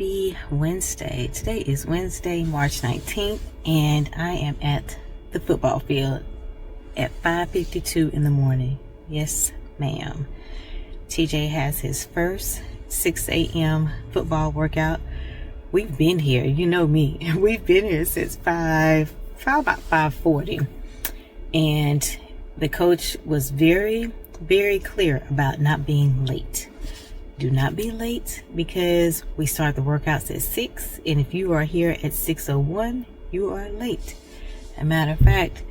Happy Wednesday. Today is Wednesday, March 19th, and I am at the football field at 5:52 in the morning. Yes, ma'am. TJ has his first 6 a.m. football workout. We've been here, you know me. We've been here since about 5:40. And the coach was very, very clear about not being late. Do not be late because we start the workouts at 6, and if you are here at 6:01, you are late. As a matter of fact,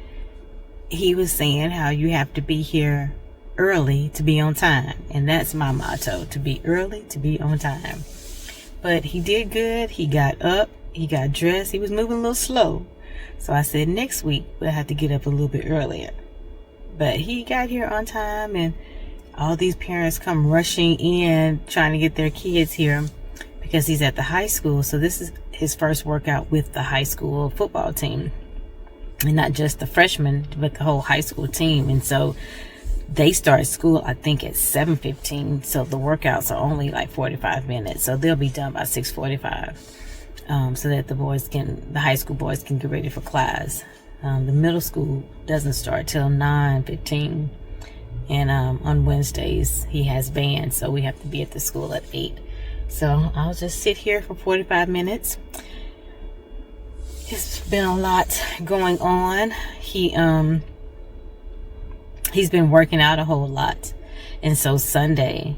he was saying how you have to be here early to be on time, and that's my motto, to be early to be on time. But he did good. He got up, he got dressed, he was moving a little slow, so I said next week we'll have to get up a little bit earlier. But he got here on time, and all these parents come rushing in trying to get their kids here because he's at the high school. So this is his first workout with the high school football team, and not just the freshmen, but the whole high school team. And so they start school, I think, at 7:15. So the workouts are only like 45 minutes. So they'll be done by 6:45, so that the high school boys can get ready for class. The middle school doesn't start till 9:15. And on Wednesdays he has band, so we have to be at the school at 8. So I'll just sit here for 45 minutes. It's been a lot going on. He's been working out a whole lot, and so Sunday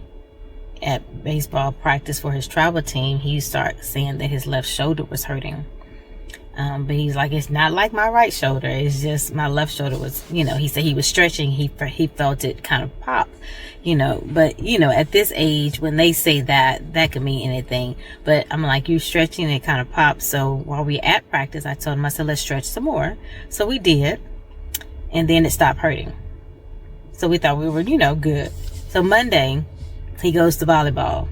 at baseball practice for his travel team, he started saying that his left shoulder was hurting. But he's like, it's not like my right shoulder, it's just my left shoulder was, he said he was stretching, he felt it kind of pop, but at this age, when they say that could mean anything. But I'm like, you stretching and it kind of pops. So while we at practice, I told him, I said, let's stretch some more. So we did, and then it stopped hurting. So we thought we were, good. So Monday, he goes to volleyball.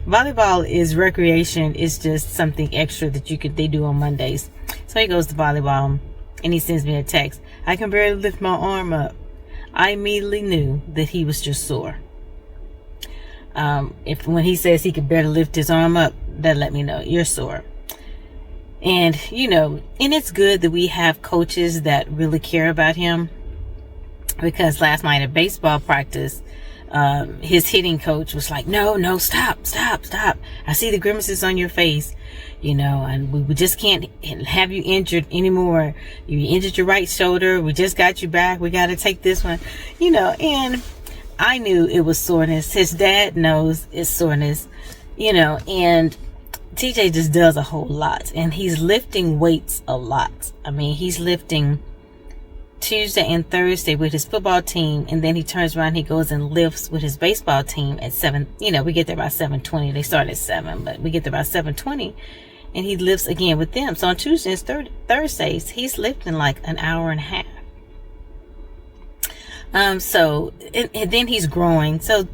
Volleyball is recreation. It's just something extra that they do on Mondays. So he goes to volleyball, and he sends me a text. I can barely lift my arm up. I immediately knew that he was just sore. When he says he could barely lift his arm up, that let me know you're sore. And and it's good that we have coaches that really care about him, because last night at baseball practice, his hitting coach was like, no, stop. I see the grimaces on your face, and we just can't have you injured anymore. You injured your right shoulder. We just got you back. We got to take this one, and I knew it was soreness. His dad knows it's soreness, and TJ just does a whole lot, and he's lifting weights a lot. I mean, he's lifting Tuesday and Thursday with his football team, and then he turns around, he goes and lifts with his baseball team at 7. We get there by 7:20. They start at 7, but we get there by 7:20, and he lifts again with them. So on Tuesdays and Thursdays, he's lifting like an hour and a half. So and then he's growing. So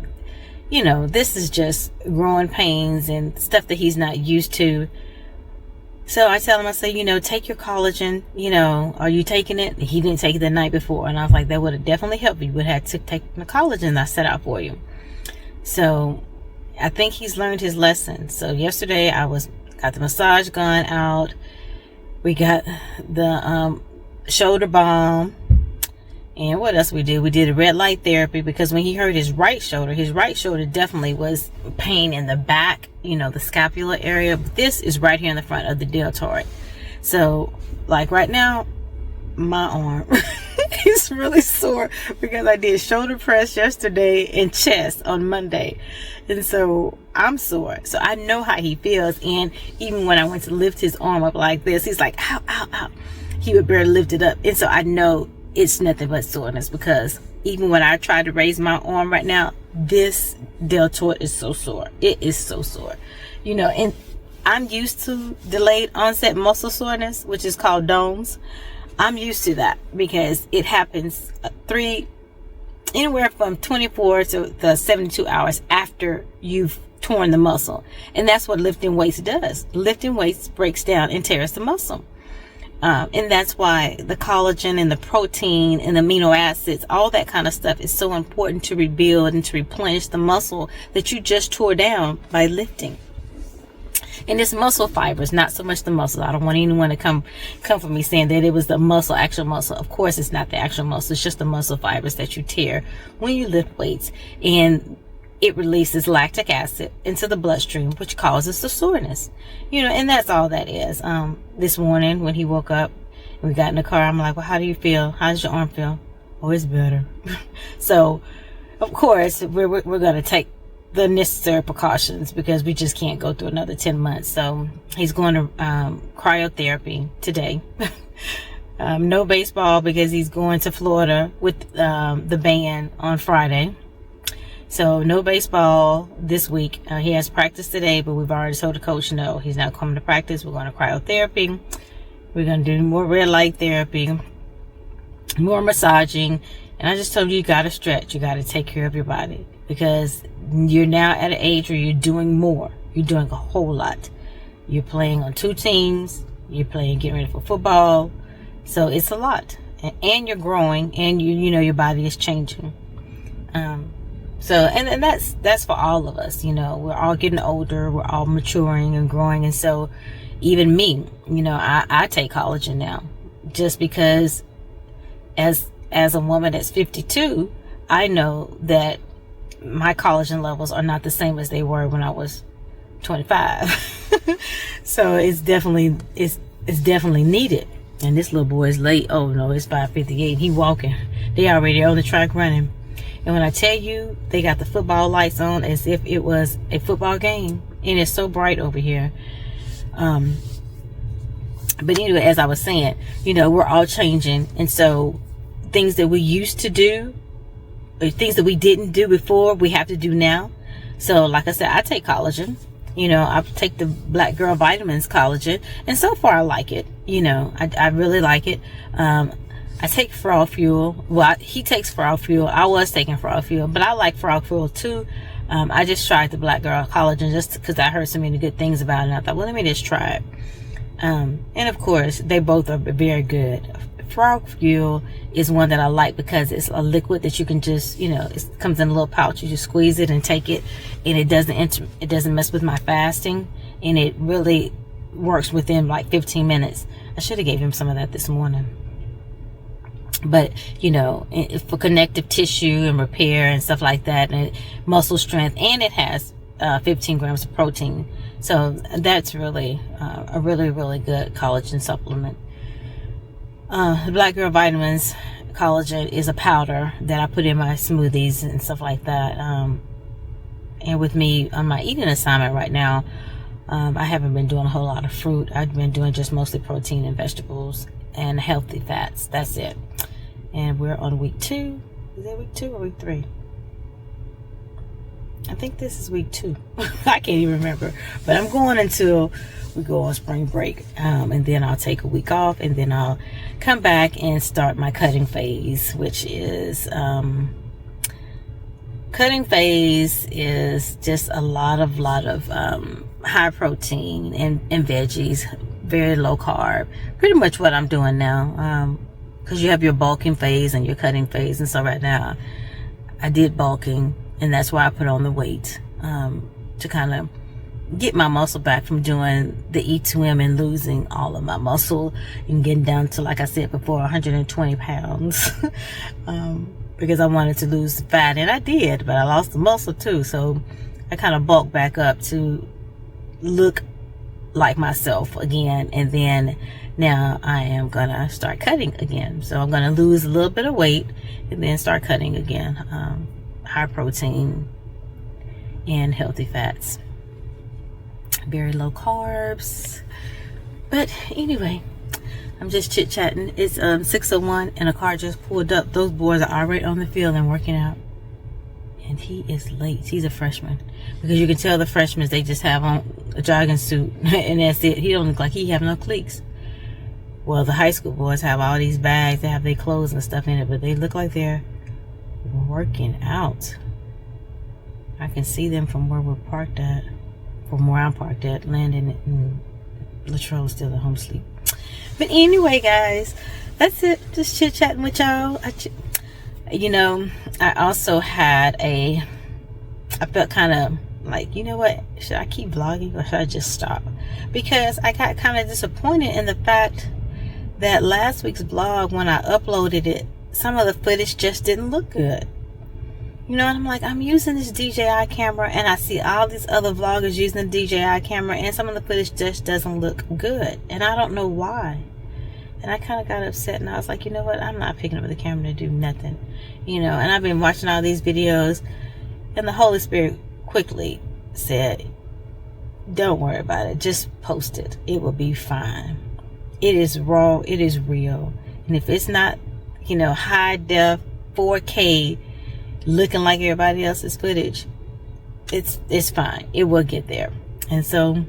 this is just growing pains and stuff that he's not used to. So I tell him, I say, take your collagen, are you taking it? He didn't take it the night before. And I was like, that would have definitely helped you. You would have to take the collagen I set out for you. So I think he's learned his lesson. So yesterday got the massage gun out. We got the shoulder balm. And what else we did? We did a red light therapy, because when he hurt his right shoulder definitely was pain in the back, the scapular area. But this is right here in the front of the deltoid. So like right now, my arm is really sore because I did shoulder press yesterday and chest on Monday. And so I'm sore. So I know how he feels. And even when I went to lift his arm up like this, he's like, ow, ow, ow. He would barely lift it up. And so I know it's nothing but soreness, because even when I try to raise my arm right now, this deltoid is so sore. It is so sore, and I'm used to delayed onset muscle soreness, which is called DOMS. I'm used to that because it happens anywhere from 24 to 72 hours after you've torn the muscle. And that's what lifting weights does. Lifting weights breaks down and tears the muscle. And that's why the collagen and the protein and the amino acids, all that kind of stuff is so important to rebuild and to replenish the muscle that you just tore down by lifting. And it's muscle fibers, not so much the muscle. I don't want anyone to come for me saying that it was the muscle, actual muscle. Of course, it's not the actual muscle. It's just the muscle fibers that you tear when you lift weights. And it releases lactic acid into the bloodstream, which causes the soreness. And that's all that is. This morning when he woke up and we got in the car, I'm like, well, how do you feel? How does your arm feel? Oh, it's better. So, of course, we're going to take the necessary precautions because we just can't go through another 10 months. So he's going to cryotherapy today. No baseball because he's going to Florida with the band on Friday. So no baseball this week. He has practice today, but we've already told the coach no, he's not coming to practice. We're going to cryotherapy. We're going to do more red light therapy, more massaging. And I just told you got to stretch. You got to take care of your body because you're now at an age where you're doing more. You're doing a whole lot. You're playing on 2 teams. You're getting ready for football. So it's a lot. And you're growing and your body is changing. So, and that's for all of us. We're all getting older. We're all maturing and growing. And so even me, I take collagen now just because as a woman that's 52, I know that my collagen levels are not the same as they were when I was 25. So it's definitely needed. And this little boy is late. Oh no, it's 5:58. He walking. They already on the track running. And when I tell you they got the football lights on as if it was a football game, and it's so bright over here. But anyway, as I was saying, we're all changing, and so things that we used to do, or things that we didn't do before, we have to do now. So like I said, I take collagen. I take the Black Girl Vitamins collagen, and so far I like it. I really like it. I take Frog Fuel. Well, he takes Frog Fuel. I was taking Frog Fuel, but I like Frog Fuel too. I just tried the Black Girl collagen just because I heard so many good things about it, and I thought, well, let me just try it. And of course, they both are very good. Frog Fuel is one that I like because it's a liquid that you can just, it comes in a little pouch. You just squeeze it and take it, and it doesn't mess with my fasting, and it really works within like 15 minutes. I should have gave him some of that this morning. But for connective tissue and repair and stuff like that, and muscle strength, and it has 15 grams of protein, so that's really a really good collagen supplement. The Black Girl Vitamins collagen is a powder that I put in my smoothies and stuff like that. And with me on my eating assignment right now, I haven't been doing a whole lot of fruit. I've been doing just mostly protein and vegetables and healthy fats. That's it. And we're on week 2. Is that week 2 or week 3? I think this is week 2. I can't even remember. But I'm going until we go on spring break. And then I'll take a week off. And then I'll come back and start my cutting phase, which is... cutting phase is just a lot of high protein and veggies, very low carb. Pretty much what I'm doing now. Because you have your bulking phase and your cutting phase. And so right now, I did bulking. And that's why I put on the weight. To kind of get my muscle back from doing the E2M and losing all of my muscle. And getting down to, like I said before, 120 pounds. Because I wanted to lose the fat. And I did. But I lost the muscle too. So I kind of bulked back up to look like myself again. And then now I am going to start cutting again. So I'm going to lose a little bit of weight and then start cutting again. High protein and healthy fats. Very low carbs. But anyway, I'm just chit-chatting. It's 6:01 and a car just pulled up. Those boys are already on the field and working out. And he is late. He's a freshman. Because you can tell the freshmen, they just have on a jogging suit. And that's it. He don't look like he have no cleats. Well, the high school boys have all these bags. They have their clothes and stuff in it. But they look like they're working out. I can see them from where we're parked at. From where I'm parked at. Landon and Latrell's still at home asleep. But anyway, guys, that's it. Just chit-chatting with y'all. I also had I felt kind of like, you know what, should I keep vlogging or should I just stop? Because I got kind of disappointed in the fact that last week's vlog, when I uploaded it, some of the footage just didn't look good. You know, and I'm like, I'm using this DJI camera, and I see all these other vloggers using the DJI camera, and some of the footage just doesn't look good, and I don't know why. And I kind of got upset, and I was like, you know what, I'm not picking up the camera to do nothing. You know, and I've been watching all these videos, and the Holy Spirit quickly said, don't worry about it, just post it, it will be fine. It is raw, it is real, and if it's not, you know, high def 4K looking like everybody else's footage, it's fine, it will get there. And so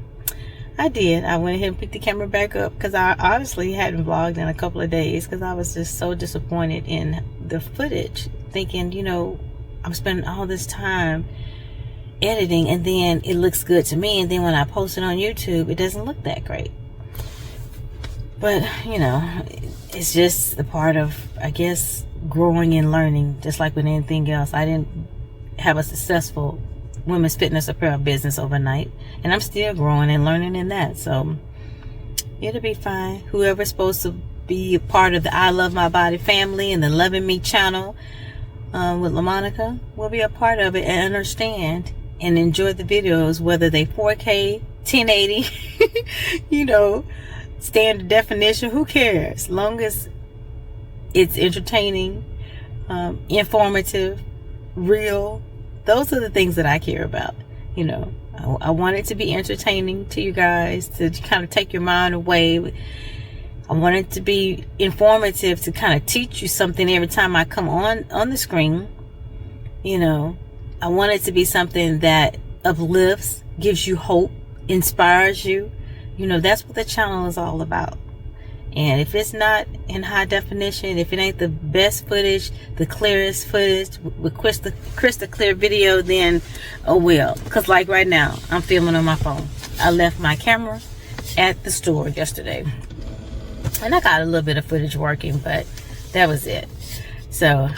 I did. I went ahead and picked the camera back up, because I honestly hadn't vlogged in a couple of days, because I was just so disappointed in the footage, thinking, you know, I'm spending all this time editing, and then it looks good to me, and then when I post it on YouTube, it doesn't look that great. But, you know, it's just a part of, I guess, growing and learning, just like with anything else. I didn't have a successful women's fitness apparel business overnight, and I'm still growing and learning in that. So it'll be fine. Whoever's supposed to be a part of the I Love My Body family and the Loving Me channel with LaMonica will be a part of it and understand and enjoy the videos, whether they 4K, 1080, you know, standard definition, who cares? Long as it's entertaining, informative, real. Those are the things that I care about. You know, I want it to be entertaining to you guys, to kind of take your mind away. I want it to be informative, to kind of teach you something every time I come on the screen. You know, I want it to be something that uplifts, gives you hope, inspires you. You know, that's what the channel is all about. And if it's not in high definition, if it ain't the best footage, the clearest footage, with crystal clear video, then oh well. Because like right now, I'm filming on my phone. I left my camera at the store yesterday, and I got a little bit of footage working, but that was it. So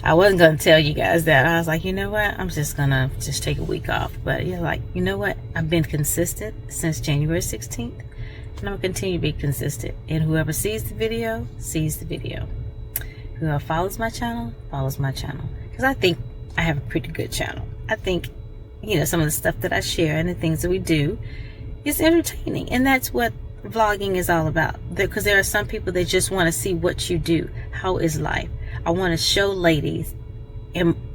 I wasn't going to tell you guys that. I was like, you know what, I'm just going to take a week off. But you're like, you know what, I've been consistent since January 16th. And I'm going to continue to be consistent. And whoever sees the video, sees the video. Whoever follows my channel, follows my channel. Because I think I have a pretty good channel. I think, you know, some of the stuff that I share and the things that we do is entertaining. And that's what vlogging is all about. Because there are some people that just want to see what you do. How is life? I want to show ladies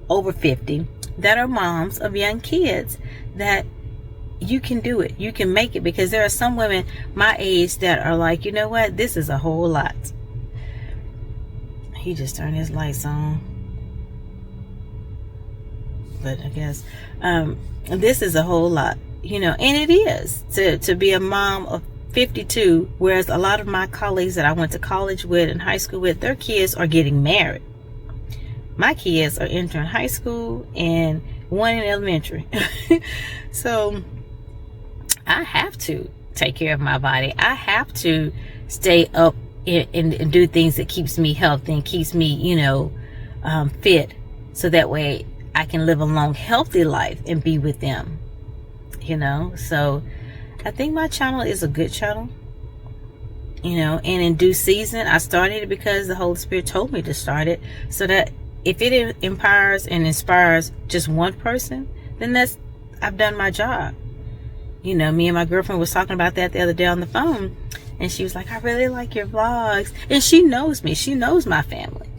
over 50 that are moms of young kids that you can do it. You can make it. Because there are some women my age that are like, you know what? This is a whole lot. He just turned his lights on. But I guess this is a whole lot. You know, and it is to be a mom of 52, whereas a lot of my colleagues that I went to college with and high school with, their kids are getting married. My kids are entering high school and one in elementary. So I have to take care of my body. I have to stay up and do things that keeps me healthy and keeps me, you know, fit, so that way I can live a long, healthy life and be with them. You know, so I think my channel is a good channel, you know, and in due season, I started it because the Holy Spirit told me to start it, so that if it empowers and inspires just one person, then I've done my job. You know, me and my girlfriend was talking about that the other day on the phone, and she was like, I really like your vlogs. And she knows me, she knows my family,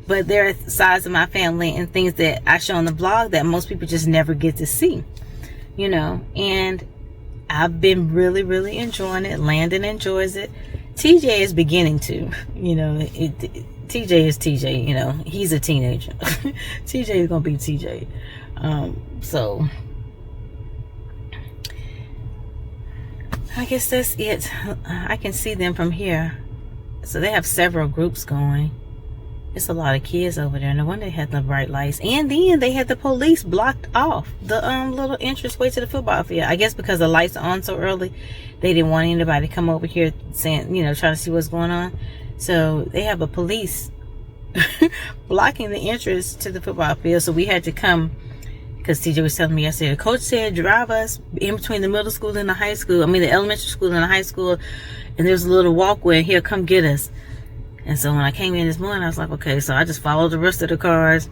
but there are sides of my family and things that I show on the vlog that most people just never get to see, you know. And I've been really, really enjoying it. Landon enjoys it. TJ is beginning to, you know, TJ is TJ, you know, he's a teenager. TJ is gonna be TJ. So I guess that's it. I can see them from here. So they have several groups going. It's a lot of kids over there. No wonder they had the bright lights. And then they had the police blocked off the little entrance way to the football field. I guess because the lights are on so early, they didn't want anybody to come over here saying, you know, trying to see what's going on. So they have a police blocking the entrance to the football field. So we had to come Because TJ was telling me, I said, the coach said drive us in between the middle school and the high school. I mean, the elementary school and the high school. And there's a little walkway, and he'll come get us. And so when I came in this morning, I was like, okay, so I just followed the rest of the cars.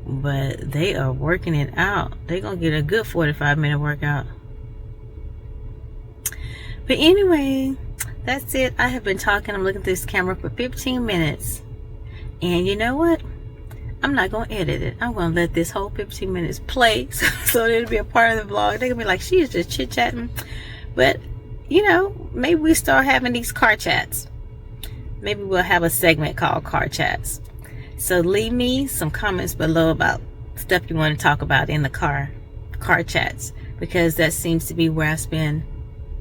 But they are working it out. They're going to get a good 45-minute workout. But anyway, that's it. I have been talking. I'm looking at this camera for 15 minutes. And you know what? I'm not going to edit it. I'm going to let this whole 15 minutes play so it'll be a part of the vlog. They're going to be like, she is just chit-chatting. But, you know, maybe we start having these car chats. Maybe we'll have a segment called Car Chats. So leave me some comments below about stuff you want to talk about in the car chats. Because that seems to be where I spend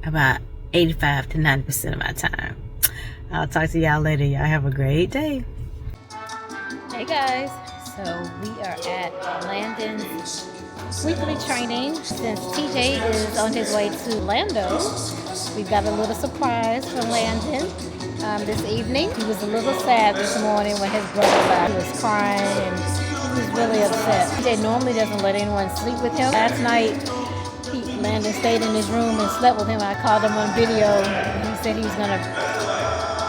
about 85 to 90% of my time. I'll talk to y'all later. Y'all have a great day. Hey guys. So we are at Landon's weekly training. Since TJ is on his way to Orlando, we got a little surprise for Landon this evening. He was a little sad this morning when his brother left. He was crying and he was really upset. TJ normally doesn't let anyone sleep with him. Last night, Landon stayed in his room and slept with him. I called him on video. He said he was going to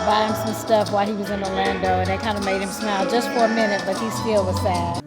buy him some stuff while he was in Orlando, and that kind of made him smile just for a minute, but he still was sad.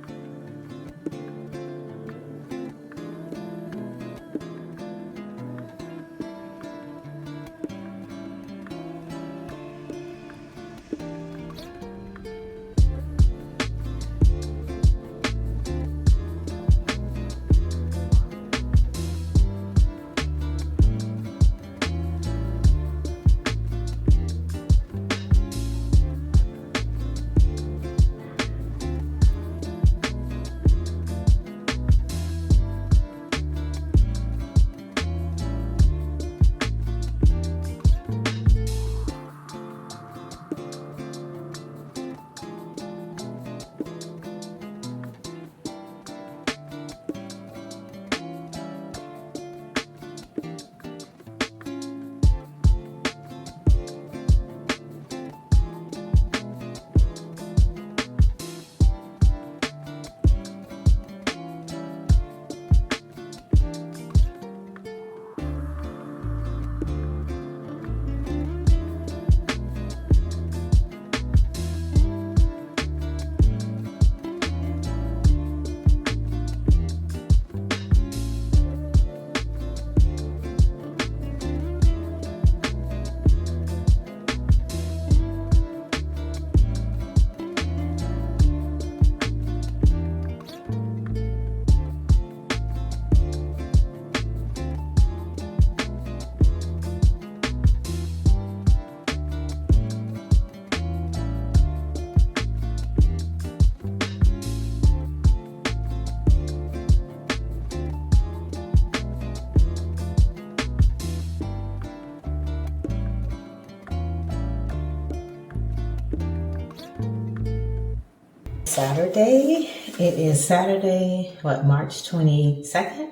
Saturday. It is Saturday, March 22nd?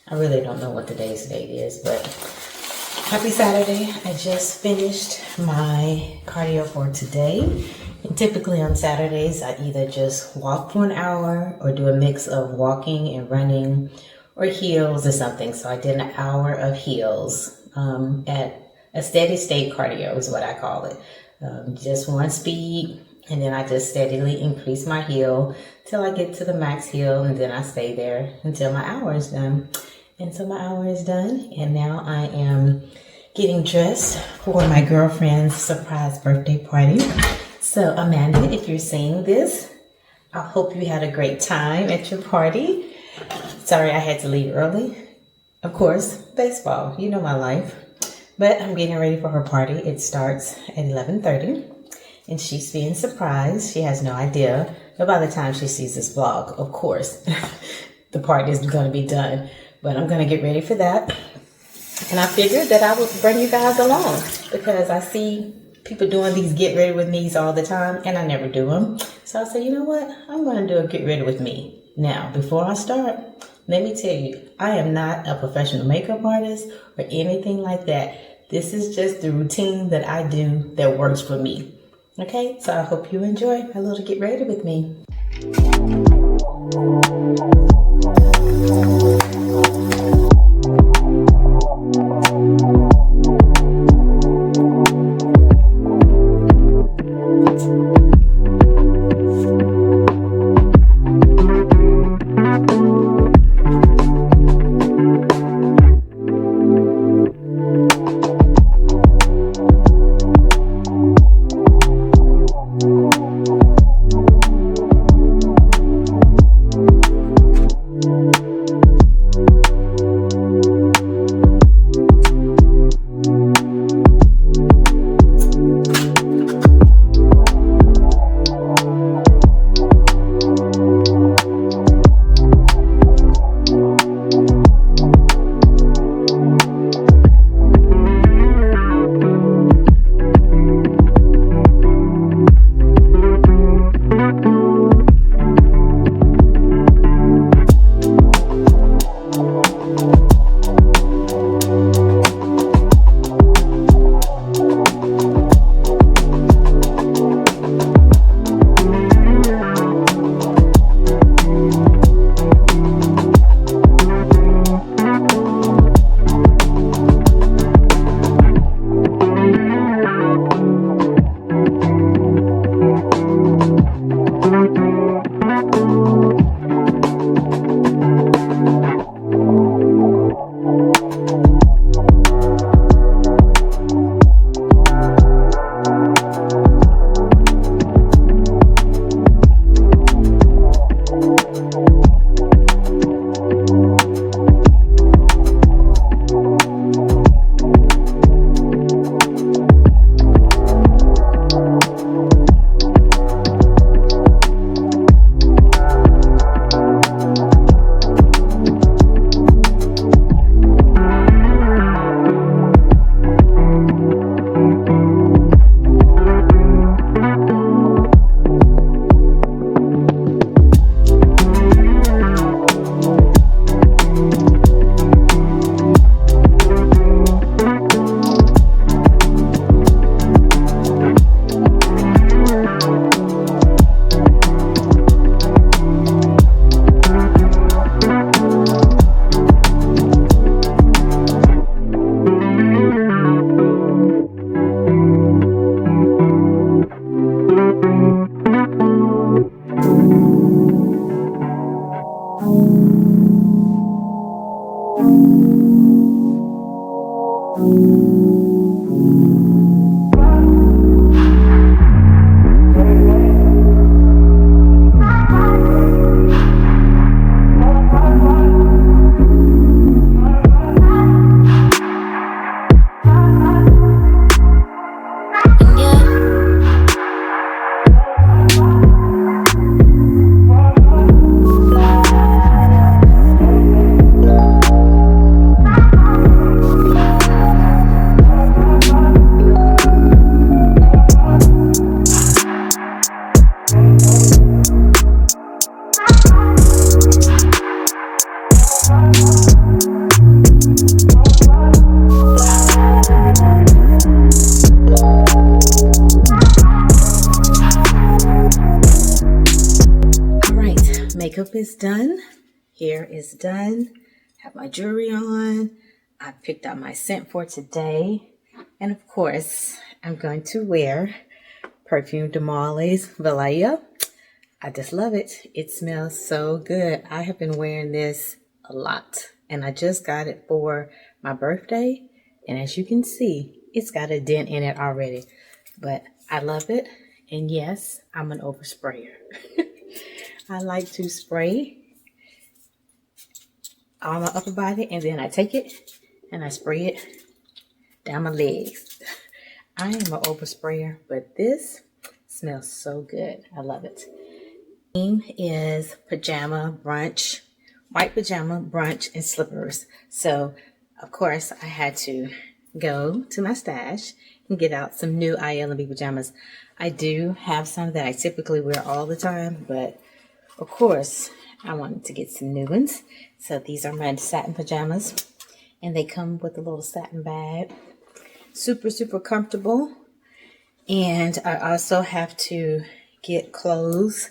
I really don't know what today's date is, but happy Saturday. I just finished my cardio for today. And typically on Saturdays, I either just walk for an hour or do a mix of walking and running or heels or something. So I did an hour of heels at a steady state cardio is what I call it. Just one speed. And then I just steadily increase my heel till I get to the max heel, and then I stay there until my hour is done. And so my hour is done, and now I am getting dressed for my girlfriend's surprise birthday party. So Amanda, if you're seeing this, I hope you had a great time at your party. Sorry I had to leave early. Of course, baseball, you know my life. But I'm getting ready for her party. It starts at 11:30. And she's being surprised. She has no idea. But by the time she sees this vlog, of course, the party is going to be done. But I'm going to get ready for that. And I figured that I would bring you guys along because I see people doing these get ready with me's all the time, and I never do them. So I said, you know what? I'm going to do a get ready with me. Now, before I start, let me tell you, I am not a professional makeup artist or anything like that. This is just the routine that I do that works for me. Okay, so I hope you enjoy a little get ready with me. Makeup is done. Hair is done. Have my jewelry on. I picked out my scent for today. And of course, I'm going to wear Perfume de Marley's Valaya. I just love it. It smells so good. I have been wearing this a lot. And I just got it for my birthday. And as you can see, it's got a dent in it already. But I love it. And yes, I'm an oversprayer. I like to spray on my upper body, and then I take it and I spray it down my legs. I am an oversprayer, but this smells so good. I love it. Theme is pajama brunch, white pajama brunch and slippers. So of course I had to go to my stash and get out some new ILB pajamas. I do have some that I typically wear all the time, but of course, I wanted to get some new ones. So these are my satin pajamas. And they come with a little satin bag. Super, super comfortable. And I also have to get clothes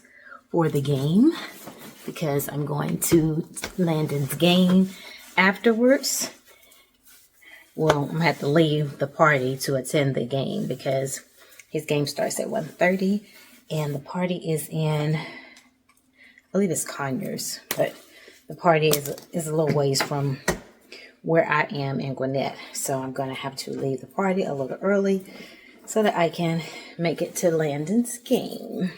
for the game. because I'm going to Landon's game afterwards. Well, I'm going to have to leave the party to attend the game because his game starts at 1:30 and the party is in, I believe it's Conyers, but the party is a little ways from where I am in Gwinnett. So I'm going to have to leave the party a little early so that I can make it to Landon's game.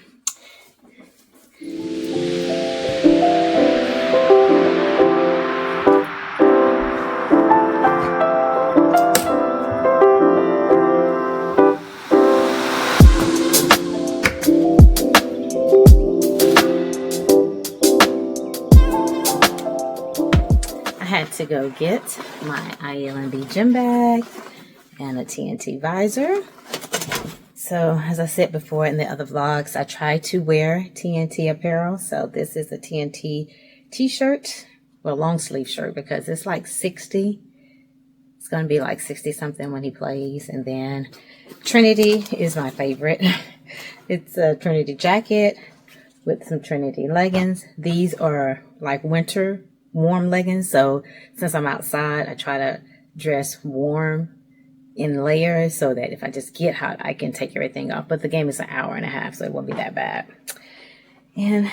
To go get my ILMB gym bag and a TNT visor. So as I said before in the other vlogs, I try to wear TNT apparel. So this is a TNT t-shirt, well, long sleeve shirt, because it's like 60. It's going to be like 60 something when he plays. And then Trinity is my favorite. It's a Trinity jacket with some Trinity leggings. These are like winter warm leggings, so since I'm outside, I try to dress warm in layers so that if I just get hot, I can take everything off. But the game is an hour and a half, so it won't be that bad. And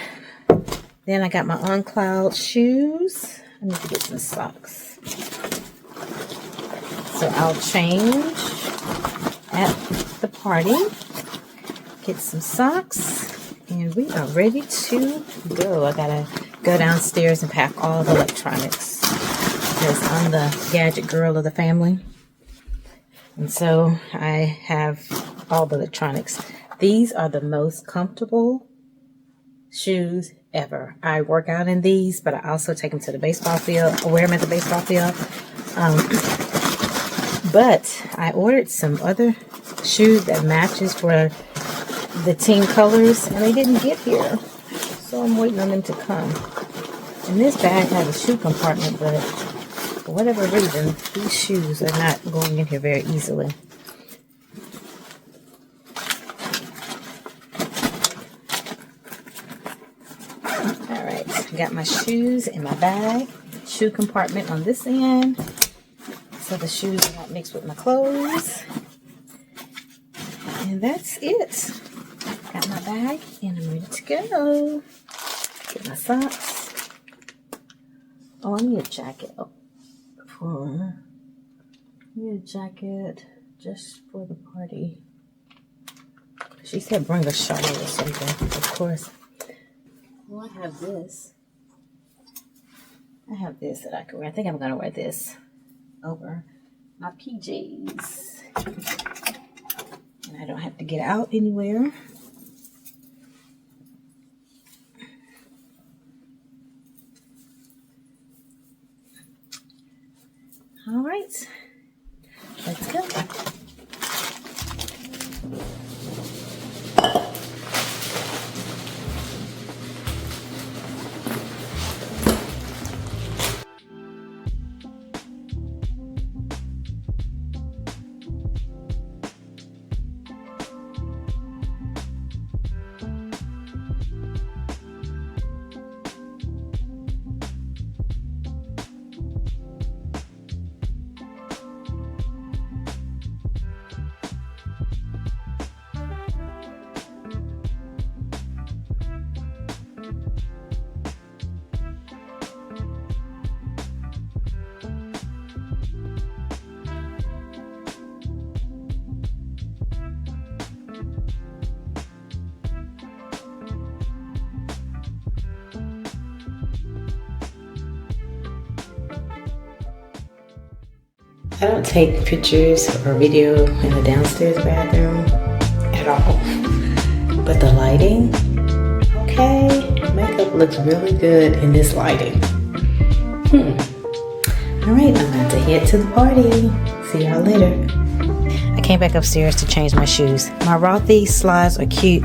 then I got my On Cloud shoes. I need to get some socks. So I'll change at the party, get some socks, and we are ready to go. I gotta go downstairs and pack all the electronics because I'm the gadget girl of the family. And so I have all the electronics. These are the most comfortable shoes ever. I work out in these, but I also take them to the baseball field, or wear them at the baseball field. But I ordered some other shoes that matches for the team colors, and they didn't get here. So I'm waiting on them to come. And this bag has a shoe compartment, but for whatever reason, these shoes are not going in here very easily. Alright, I got my shoes in my bag. Shoe compartment on this end, so the shoes are not mixed with my clothes. And that's it. Got my bag and I'm ready to go. Get my socks. Oh, I need a jacket. I need a jacket just for the party. She said bring a shawl or something, of course. Well, I have this. I have this that I can wear. I think I'm going to wear this over my PJs. And I don't have to get out anywhere. All right, let's go. I don't take pictures or video in the downstairs bathroom at all. But the lighting, okay, makeup looks really good in this lighting. All right, I'm about to head to the party. See y'all later. I came back upstairs to change my shoes. My Rothy slides are cute,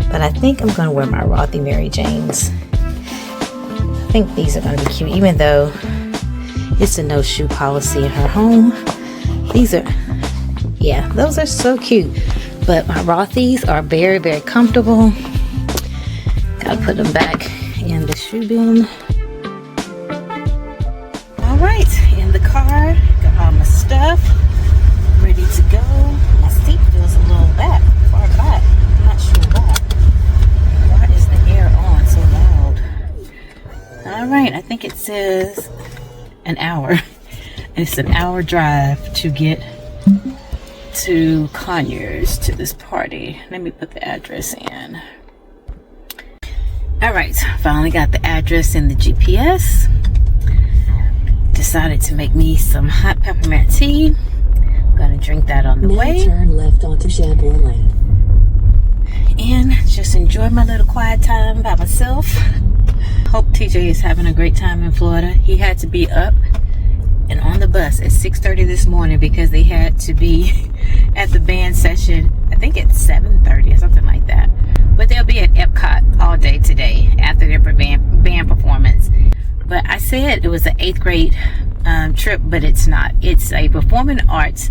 but I think I'm gonna wear my Rothy Mary Janes. I think these are gonna be cute, even though it's a no shoe policy in her home. These are, yeah, those are so cute. But my Rothys are very, very comfortable. Gotta put them back in the shoe bin. All right, in the car, got all my stuff ready to go. My seat feels a little far back. I'm not sure why. Why is the air on so loud? All right, I think it says an hour. It's an hour drive to get to Conyers, to this party. Let me put the address in. All right, finally got the address in the GPS. Decided to make me some hot peppermint tea. Gonna drink that on the way. Turn left onto Chambord Lane. And just enjoy my little quiet time by myself. Hope TJ is having a great time in Florida. He had to be up and on the bus at 6:30 this morning because they had to be at the band session, I think at 7:30 or something like that. But they'll be at Epcot all day today after their band performance. But I said it was an 8th grade trip, but it's not. It's a performing arts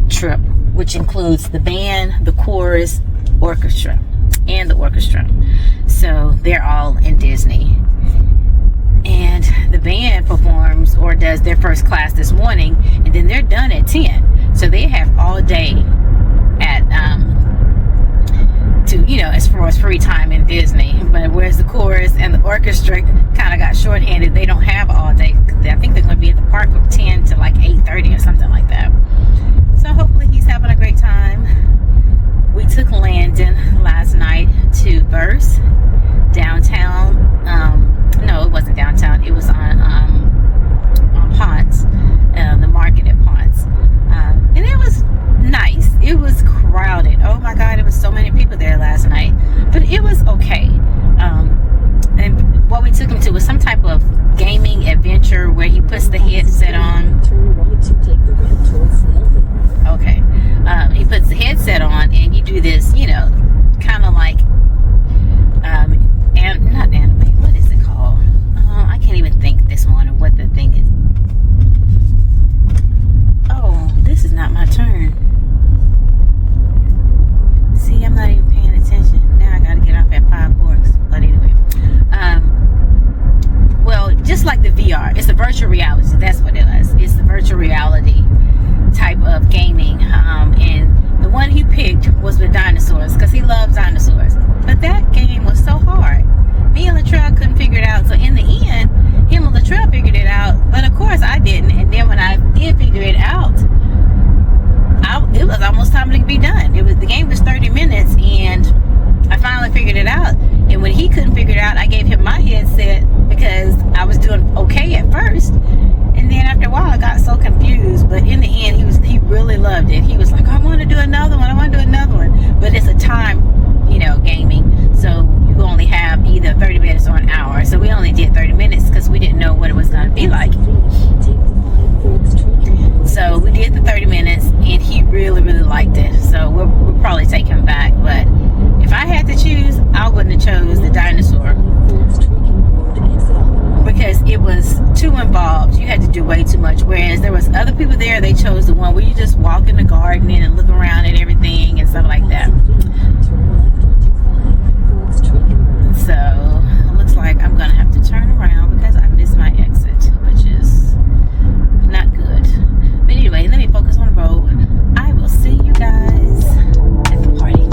trip, which includes the band, the chorus, orchestra, and the orchestra. So they're all in Disney. And the band performs or does their first class this morning, and then they're done at 10. So they have all day at to, you know, as far as free time in Disney. But whereas the chorus and the orchestra kind of got shorthanded, they don't have all day. I think they're going to be at the park from 10 to like 8:30 or something like that. So hopefully he's having a great time. We took Landon last night to Verse downtown. No, it wasn't downtown. It was on Ponce, the market at Ponce, and it was nice. It was crowded. Oh my God, it was so many people there last night, but it was okay. And what we took him to was some type of gaming adventure where he puts the headset on. Turn right to take the road towards Snellville. Okay, he puts the headset on, and you do this, you know, kind of like, and not anime. What is it called? I can't even think this morning what the thing is. Oh, this is not my turn. See, I'm not even paying attention. Now I gotta get off at 5 Forks. But anyway, well, just like the VR, it's a virtual reality. That's what it is. It's the virtual reality type of gaming. And the one he picked was with dinosaurs because he loves dinosaurs. But that game was so hard. Me and Latrell couldn't figure it out. So in the end, him and Latrell figured it out. But of course I didn't. And then when I did figure it out, it was almost time to be done. The game was 30 minutes, and I finally figured it out. And when he couldn't figure it out, I gave him my headset because I was doing okay at first. And then after a while, I got so confused. But in the end, he really loved it. He was like, I want to do another one. I want to do another one. But it's a time, you know, gaming. So you only have either 30 minutes or an hour. So we only did 30 minutes because we didn't know what it was going to be like. So we did the 30 minutes, and he really, really liked it. So we'll probably take him back. But if I had to choose, I wouldn't have chose the dinosaur because it was too involved. You had to do way too much. Whereas there was other people there, they chose the one where you just walk in the garden and look around at everything and stuff like that. So it looks like I'm gonna have to turn around because I missed my exit, which is not good. But anyway, let me focus on the road. I will see you guys at the party.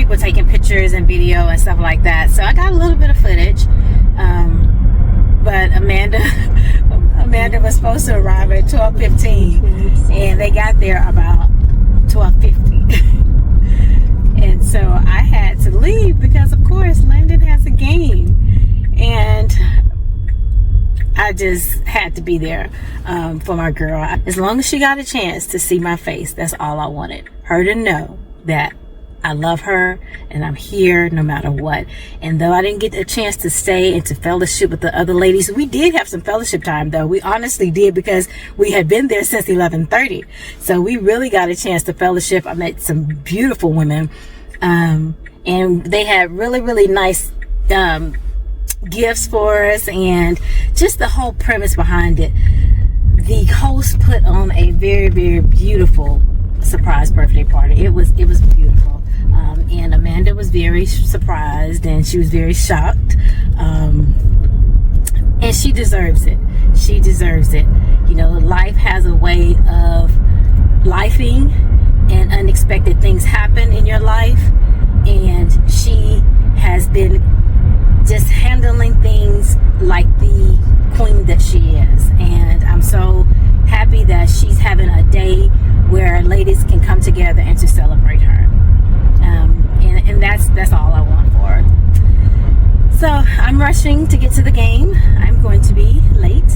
people taking pictures and video and stuff like that. So I got a little bit of footage. But Amanda was supposed to arrive at 12:15, and they got there about 12:50. And so I had to leave because, of course, Landon has a game, and I just had to be there for my girl. As long as she got a chance to see my face, that's all I wanted. Her to know that I love her and I'm here no matter what. And though I didn't get a chance to stay and to fellowship with the other ladies, we did have some fellowship time, though. We honestly did, because we had been there since 11:30. So we really got a chance to fellowship. I met some beautiful women, and they had really, really nice gifts for us, and just the whole premise behind it. The host put on a very, very beautiful surprise birthday party. It was beautiful. And Amanda was very surprised, and she was very shocked. And she deserves it. She deserves it. You know, life has a way of lifing, and unexpected things happen in your life. And she has been just handling things like the queen that she is. And I'm so happy that she's having a day where ladies can come together and to celebrate her. And that's all I want for her. So I'm rushing to get to the game. I'm going to be late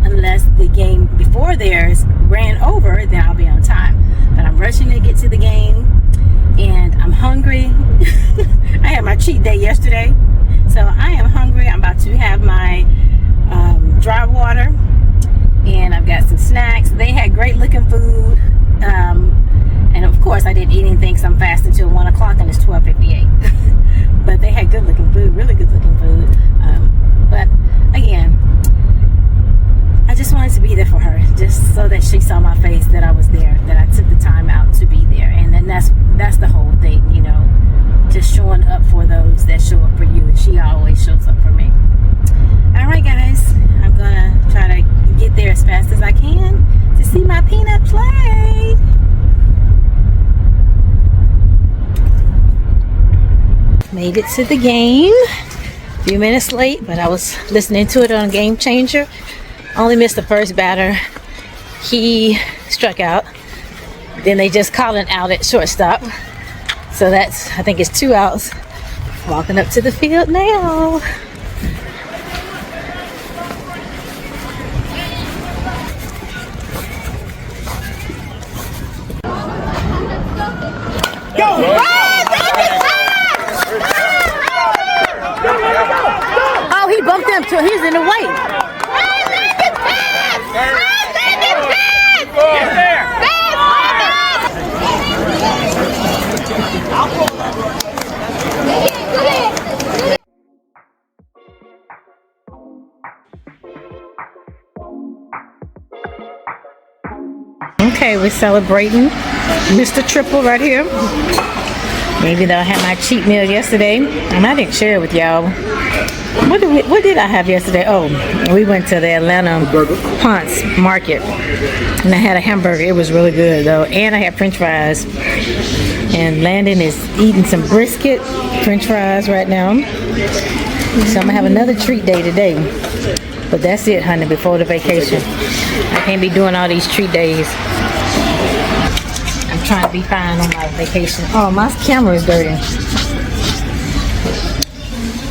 unless the game before theirs ran over, then I'll be on time. But I'm rushing to get to the game, and I'm hungry. I had my cheat day yesterday, so I am hungry. I'm about to have my dry water, and I've got some snacks. They had great looking food. And of course I didn't eat anything because I'm fasting until 1 o'clock and it's 12:58. But they had good looking food, really good looking food. But again, I just wanted to be there for her, just so that she saw my face, that I was there, that I took the time out to be there. And then that's the whole thing, you know, just showing up for those that show up for you. And she always shows up for me. All right, guys, I'm gonna try to get there as fast as I can to see my peanut play. Made it to the game. A few minutes late, but I was listening to it on Game Changer. Only missed the first batter. He struck out. Then they just called an out at shortstop. So that's, I think it's 2 outs. Walking up to the field now. Oh, he bumped him too. He's in the way. Get there. Okay, we're celebrating Mr. Triple right here. Maybe though I had my cheat meal yesterday, and I didn't share it with y'all. What did I have yesterday? Oh, we went to the Atlanta Ponce Market, and I had a hamburger. It was really good though, and I had French fries. And Landon is eating some brisket, French fries right now. So I'm gonna have another treat day today. But that's it, honey, before the vacation. I can't be doing all these treat days. I'm trying to be fine on my vacation. Oh, my camera is dirty.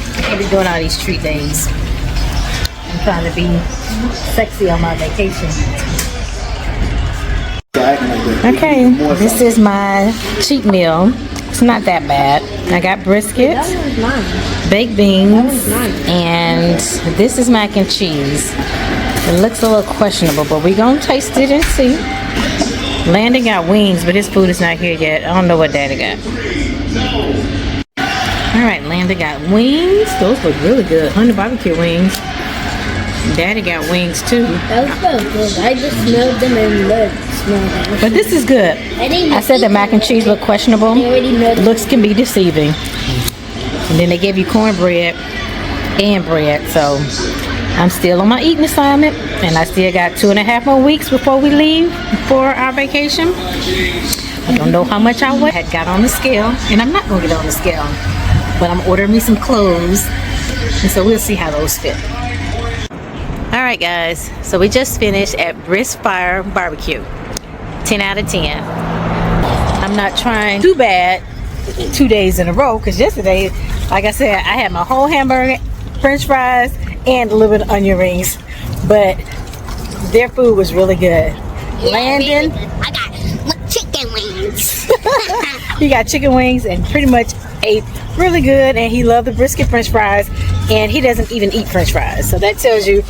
I can't be doing all these treat days. I'm trying to be sexy on my vacation. Okay, this is my cheat meal. It's not that bad. I got brisket, baked beans, and this is mac and cheese. It looks a little questionable, but we're gonna taste it and see. Landon got wings, but his food is not here yet. I don't know what Daddy got. Alright, Landon got wings. Those look really good. Honey barbecue wings. Daddy got wings too. Those smell good. I just smelled them and smelled them. But this is good. I said the mac and cheese look questionable. Looks can be deceiving. And then they give you cornbread and bread. So I'm still on my eating assignment, and I still got 2.5 more weeks before we leave for our vacation. I don't know how much I weigh. I had got on the scale, and I'm not going to get on the scale, but I'm ordering me some clothes, and so we'll see how those fit. All right, guys, so we just finished at Brunch Barbecue. 10 out of 10. I'm not trying too bad 2 days in a row, because yesterday, like I said, I had my whole hamburger, french fries, and a little bit of onion rings, but their food was really good. Yeah, Landon, really good. I got chicken wings. he got chicken wings and pretty much ate really good, and he loved the brisket french fries, and he doesn't even eat french fries, so that tells you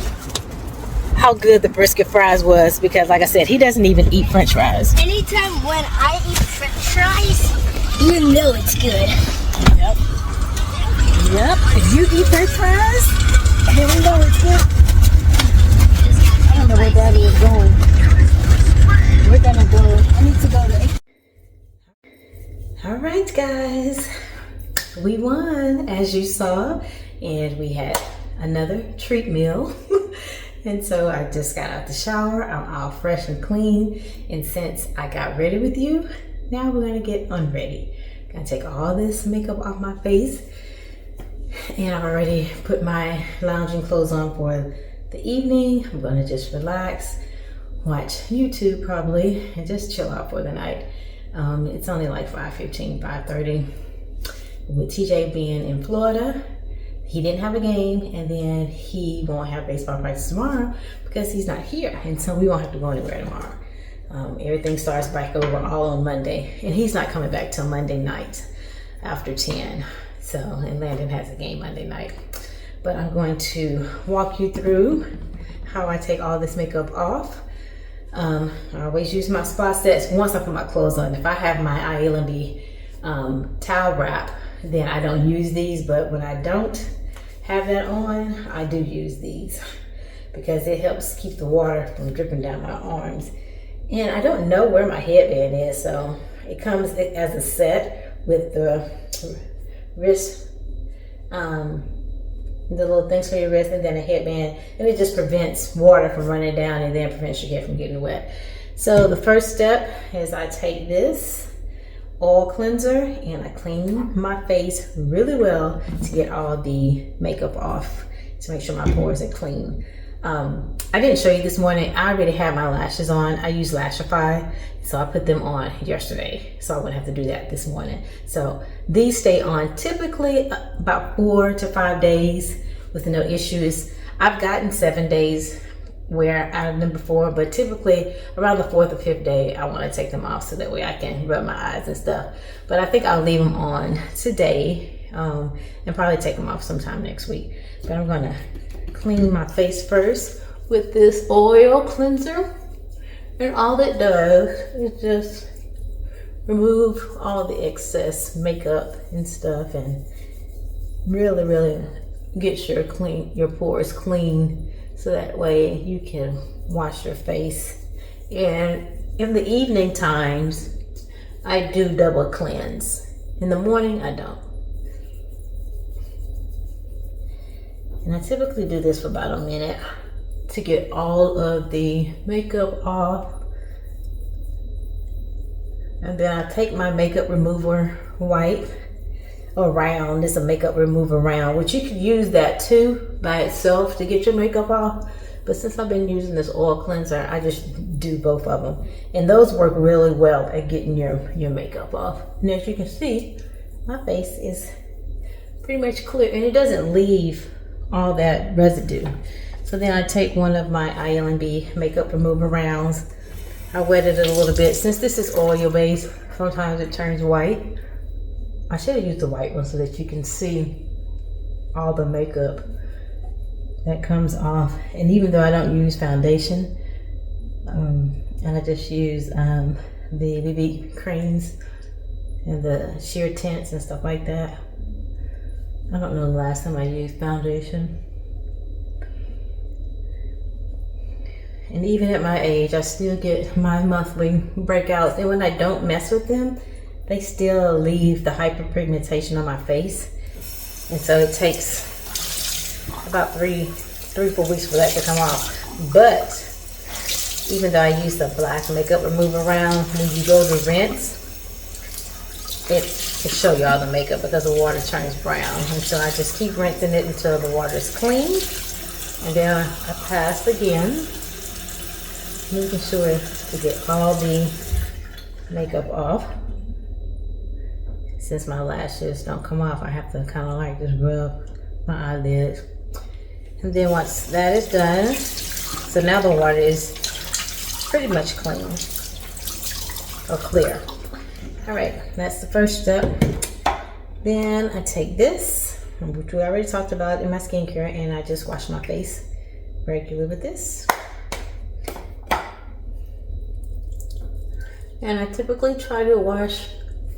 how good the brisket fries was, because like I said, he doesn't even eat french fries. Anytime when I eat french fries, you know it's good. Yep. If you eat french fries, then we know it's good. I don't know where Daddy is going. We're gonna go. I need to go to. All right, guys. We won, as you saw, and we had another treat meal. And so I just got out the shower. I'm all fresh and clean. And since I got ready with you, now we're gonna get unready. Gonna take all this makeup off my face. And I've already put my lounging clothes on for the evening. I'm gonna just relax, watch YouTube probably, and just chill out for the night. It's only like 5:15, 5:30. With TJ being in Florida, he didn't have a game, and then he won't have baseball practice tomorrow because he's not here, and so we won't have to go anywhere tomorrow. Everything starts back over all on Monday, and he's not coming back till Monday night after 10. So, and Landon has a game Monday night. But I'm going to walk you through how I take all this makeup off. I always use my spa sets once I put my clothes on. If I have my ILMB towel wrap, then I don't use these, but when I don't have that on, I do use these because it helps keep the water from dripping down my arms. And I don't know where my headband is, so it comes as a set with the wrist, the little things for your wrist, and then a headband, and it just prevents water from running down and then prevents your hair from getting wet. So the first step is I take this oil cleanser and I clean my face really well to get all the makeup off, to make sure my pores are clean. I didn't show you this morning. I already had my lashes on. I use Lashify, so I put them on yesterday, so I wouldn't have to do that this morning. So these stay on typically about 4 to 5 days with no issues. I've gotten 7 days where I've done before, but typically around the 4th or 5th day, I want to take them off so that way I can rub my eyes and stuff. But I think I'll leave them on today and probably take them off sometime next week. But I'm gonna clean my face first with this oil cleanser, and all it does is just remove all the excess makeup and stuff, and really get your pores clean, so that way you can wash your face. And in the evening times, I do double cleanse. In the morning, I don't. And I typically do this for about a minute to get all of the makeup off. And then I take my makeup remover wipe, or round. It's a makeup remover round, which you could use that too by itself to get your makeup off. But since I've been using this oil cleanser, I just do both of them. And those work really well at getting your makeup off. And as you can see, my face is pretty much clear, and it doesn't leave all that residue. So then I take one of my ILMB makeup remover rounds. I wetted it a little bit. Since this is oil based, sometimes it turns white. I should have used the white one so that you can see all the makeup that comes off. And even though I don't use foundation, and I just use the BB creams and the sheer tints and stuff like that. I don't know the last time I used foundation. And even at my age, I still get my monthly breakouts. And when I don't mess with them, they still leave the hyperpigmentation on my face. And so it takes about 3-4 weeks for that to come off. But even though I use the black makeup remover round, when you go to rinse, it to show y'all the makeup because the water turns brown. And so I just keep rinsing it until the water is clean. And then I pass again, making sure to get all the makeup off. Since my lashes don't come off, I have to kind of like just rub my eyelids. And then once that is done, so now the water is pretty much clean or clear. All right, that's the first step. Then I take this, which we already talked about in my skincare, and I just wash my face regularly with this. And I typically try to wash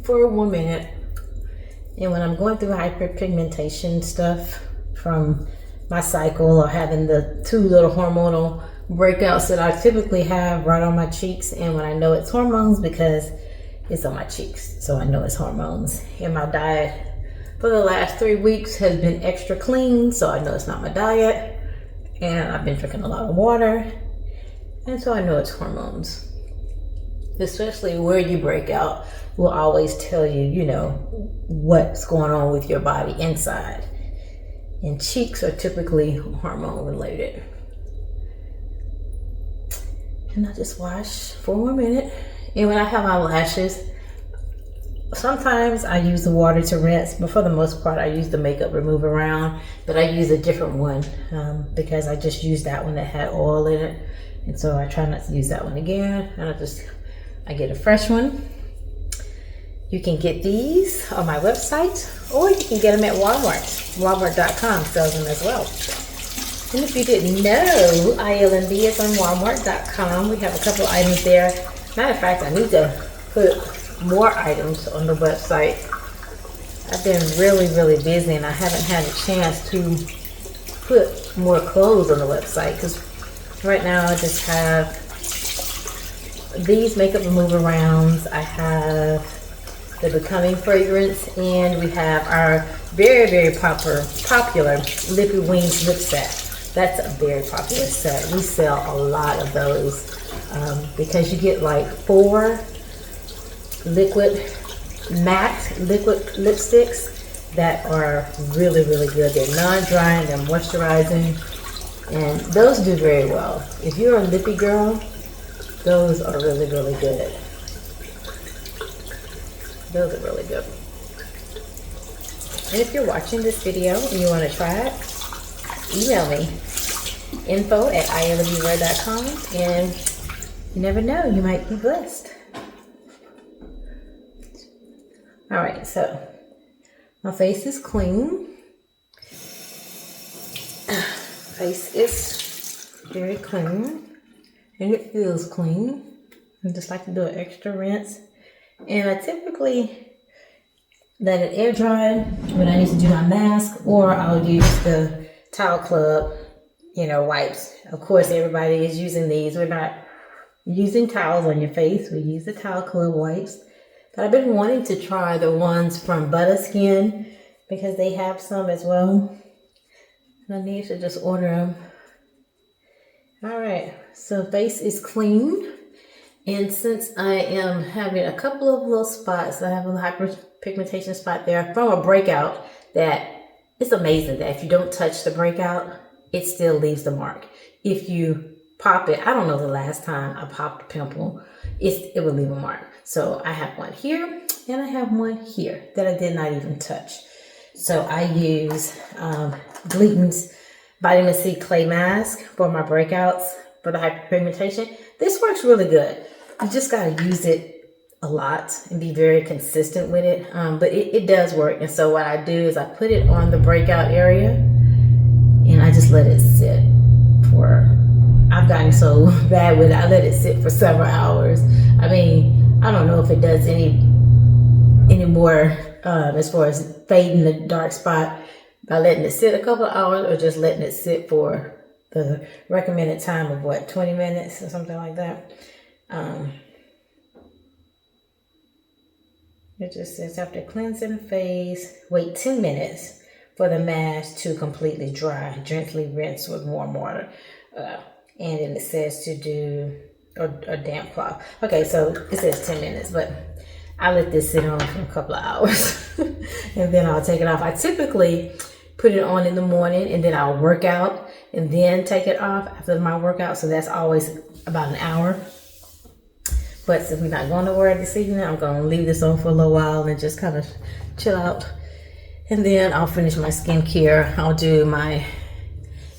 for 1 minute. And when I'm going through hyperpigmentation stuff from my cycle or having the 2 little hormonal breakouts that I typically have right on my cheeks, and when I know it's hormones because it's on my cheeks, so I know it's hormones. And my diet for the last 3 weeks has been extra clean, so I know it's not my diet. And I've been drinking a lot of water, and so I know it's hormones. Especially where you break out will always tell you, you know, what's going on with your body inside. And cheeks are typically hormone related. And I just wash for 1 minute. And when I have my lashes, sometimes I use the water to rinse, but for the most part I use the makeup remover around. But I use a different one because I just used that one that had oil in it. And so I try not to use that one again. And I get a fresh one. You can get these on my website, or you can get them at Walmart. Walmart.com sells them as well. And if you didn't know, ILMB is on Walmart.com. We have a couple items there. Matter of fact, I need to put more items on the website. I've been really busy and I haven't had a chance to put more clothes on the website because right now I just have these makeup remover rounds. I have the Becoming fragrance, and we have our very popular Lippy Wings lip set. That's a very popular set. We sell a lot of those because you get like 4 matte liquid lipsticks that are really good. They're non-drying, they're moisturizing, and those do very well. If you're a lippy girl, those are really good. Those are really good. And if you're watching this video and you want to try it, email me, info@ilmvwear.com, and you never know, you might be blessed. All right, so my face is clean. Face is very clean, and it feels clean. I just like to do an extra rinse. And I typically let it air dry when I need to do my mask, or I'll use the Towel Club, wipes. Of course, everybody is using these. We're not using towels on your face. We use the Towel Club wipes. But I've been wanting to try the ones from Butterskin because they have some as well. And I need to just order them. All right, so face is clean. And since I am having a couple of little spots, I have a hyperpigmentation spot there from a breakout that it's amazing that if you don't touch the breakout, it still leaves the mark. If you pop it, I don't know the last time I popped a pimple, it would leave a mark. So I have one here and I have one here that I did not even touch. So I use Gleaton's Vitamin C Clay Mask for my breakouts for the hyperpigmentation. This works really good. You just got to use it a lot and be very consistent with it. But it does work. And so what I do is I put it on the breakout area and I just let it sit for, I've gotten so bad with it, I let it sit for several hours. I mean, I don't know if it does any more as far as fading the dark spot by letting it sit a couple of hours or just letting it sit for the recommended time of 20 minutes or something like that. It just says after cleansing the face, wait 10 minutes for the mask to completely dry. Gently rinse with warm water. And then it says to do a damp cloth. Okay, so it says 10 minutes, but I let this sit on for a couple of hours and then I'll take it off. I typically put it on in the morning and then I'll work out and then take it off after my workout. So that's always about an hour. But since we're not going nowhere this evening, I'm going to leave this on for a little while and just kind of chill out. And then I'll finish my skincare. I'll do my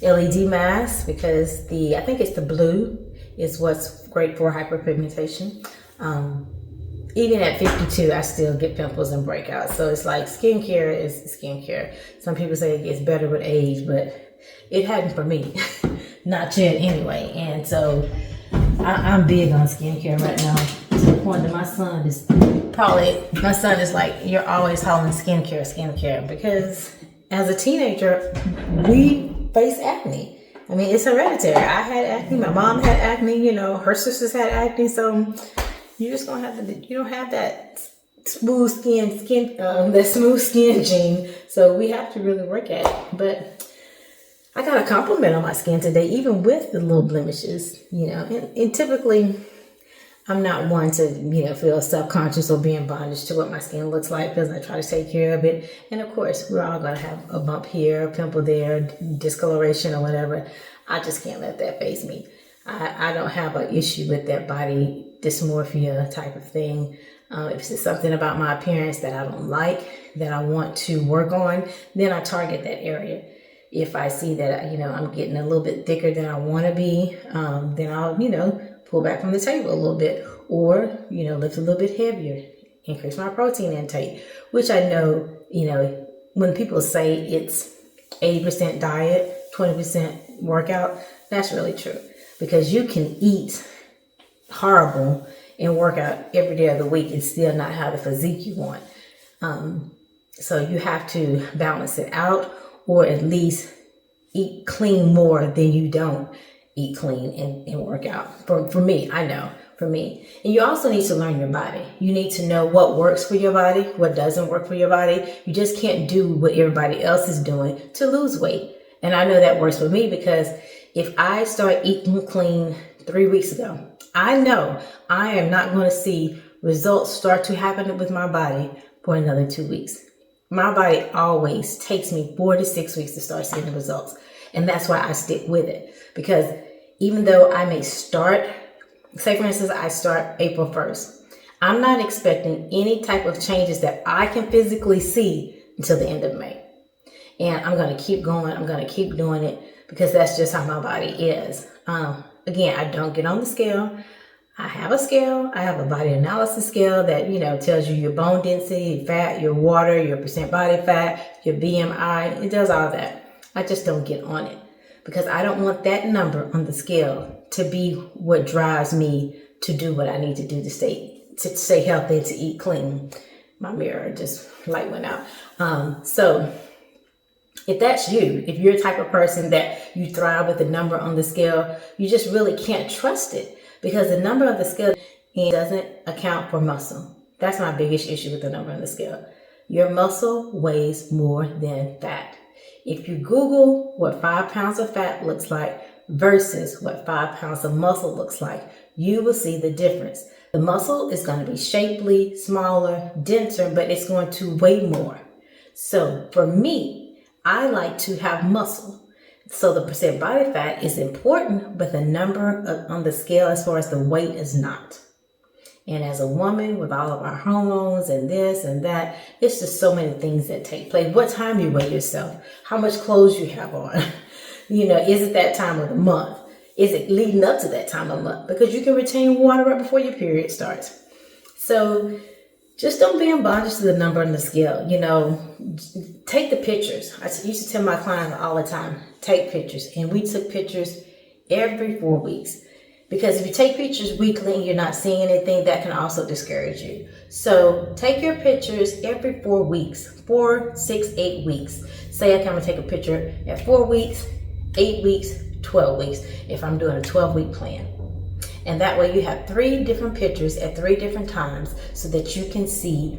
LED mask because I think it's the blue is what's great for hyperpigmentation. Even at 52, I still get pimples and breakouts. So it's like skincare is skincare. Some people say it gets better with age, but it hadn't for me. Not yet anyway. And so I'm big on skincare right now to the point that my son is like, you're always hollering skincare, because as a teenager, we face acne. I mean, it's hereditary. I had acne. My mom had acne. You know, her sisters had acne. So you just gonna have to. You don't have that smooth skin gene. So we have to really work at it. But I got a compliment on my skin today, even with the little blemishes. You know, and typically I'm not one to feel self-conscious or be in bondage to what my skin looks like because I try to take care of it. And of course, we're all gonna have a bump here, a pimple there, discoloration or whatever. I just can't let that faze me. I don't have an issue with that body dysmorphia type of thing. If it's something about my appearance that I don't like, that I want to work on, then I target that area. If I see that, I'm getting a little bit thicker than I want to be, then I'll, pull back from the table a little bit or, lift a little bit heavier, increase my protein intake, which I know, when people say it's 80% diet, 20% workout, that's really true because you can eat horrible and work out every day of the week and still not have the physique you want. So you have to balance it out or at least eat clean more than you don't eat clean and work out. For me, I know, for me. And you also need to learn your body. You need to know what works for your body, what doesn't work for your body. You just can't do what everybody else is doing to lose weight. And I know that works for me because if I start eating clean 3 weeks ago, I know I am not going to see results start to happen with my body for another 2 weeks. My body always takes me 4 to 6 weeks to start seeing the results. And that's why I stick with it. Because even though I may start, say for instance, I start April 1st, I'm not expecting any type of changes that I can physically see until the end of May. And I'm going to keep going. I'm going to keep doing it because that's just how my body is. Again, I don't get on the scale. I have a scale. I have a body analysis scale that, tells you your bone density, your fat, your water, your percent body fat, your BMI. It does all that. I just don't get on it because I don't want that number on the scale to be what drives me to do what I need to do to stay healthy and to eat clean. My mirror just light went out. So if that's you, if you're the type of person that you thrive with the number on the scale, you just really can't trust it because the number on the scale doesn't account for muscle. That's my biggest issue with the number on the scale. Your muscle weighs more than fat. If you Google what 5 pounds of fat looks like versus what 5 pounds of muscle looks like, you will see the difference. The muscle is going to be shapely, smaller, denser, but it's going to weigh more. So for me, I like to have muscle. So the percent body fat is important, but the number on the scale as far as the weight is not. And as a woman with all of our hormones and this and that, it's just so many things that take place. What time you weigh yourself? How much clothes you have on? Is it that time of the month? Is it leading up to that time of the month? Because you can retain water right before your period starts. So just don't be in bondage to the number on the scale. Take the pictures. I used to tell my clients all the time, take pictures. And we took pictures every 4 weeks. Because if you take pictures weekly and you're not seeing anything, that can also discourage you. So take your pictures every 4 weeks, 4, 6, 8 weeks. Say I'm going to take a picture at 4 weeks, 8 weeks, 12 weeks, if I'm doing a 12-week plan. And that way you have 3 different pictures at 3 different times so that you can see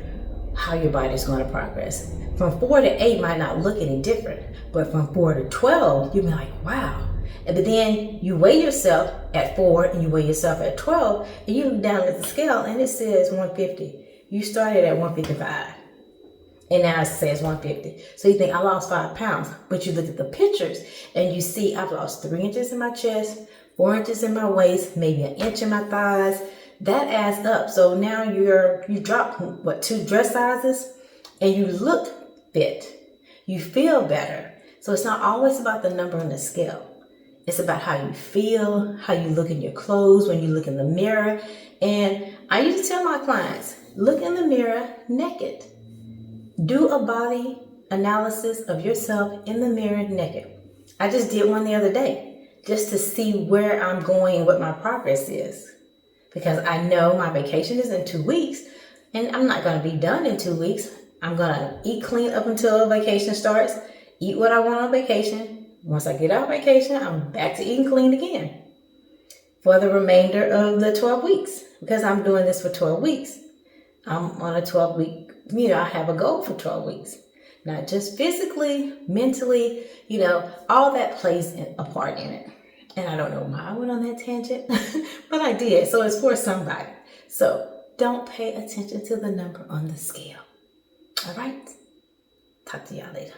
how your body is going to progress. From 4 to 8 might not look any different, but from 4 to 12, you'll be like, wow. But then you weigh yourself at 4 and you weigh yourself at 12 and you look down at the scale and it says 150. You started at 155. And now it says 150. So you think I lost 5 pounds, but you look at the pictures and you see I've lost 3 inches in my chest, 4 inches in my waist, maybe an inch in my thighs. That adds up. So now you dropped 2 dress sizes, and you look fit. You feel better. So it's not always about the number on the scale. It's about how you feel, how you look in your clothes, when you look in the mirror. And I used to tell my clients, look in the mirror naked. Do a body analysis of yourself in the mirror naked. I just did one the other day just to see where I'm going, what my progress is. Because I know my vacation is in 2 weeks, and I'm not going to be done in 2 weeks. I'm going to eat clean up until vacation starts, eat what I want on vacation. Once I get out of vacation, I'm back to eating clean again for the remainder of the 12 weeks, because I'm doing this for 12 weeks. I'm on a 12-week, I have a goal for 12 weeks. Not just physically, mentally, all that plays a part in it. And I don't know why I went on that tangent, but I did. So it's for somebody. So don't pay attention to the number on the scale. All right? Talk to y'all later.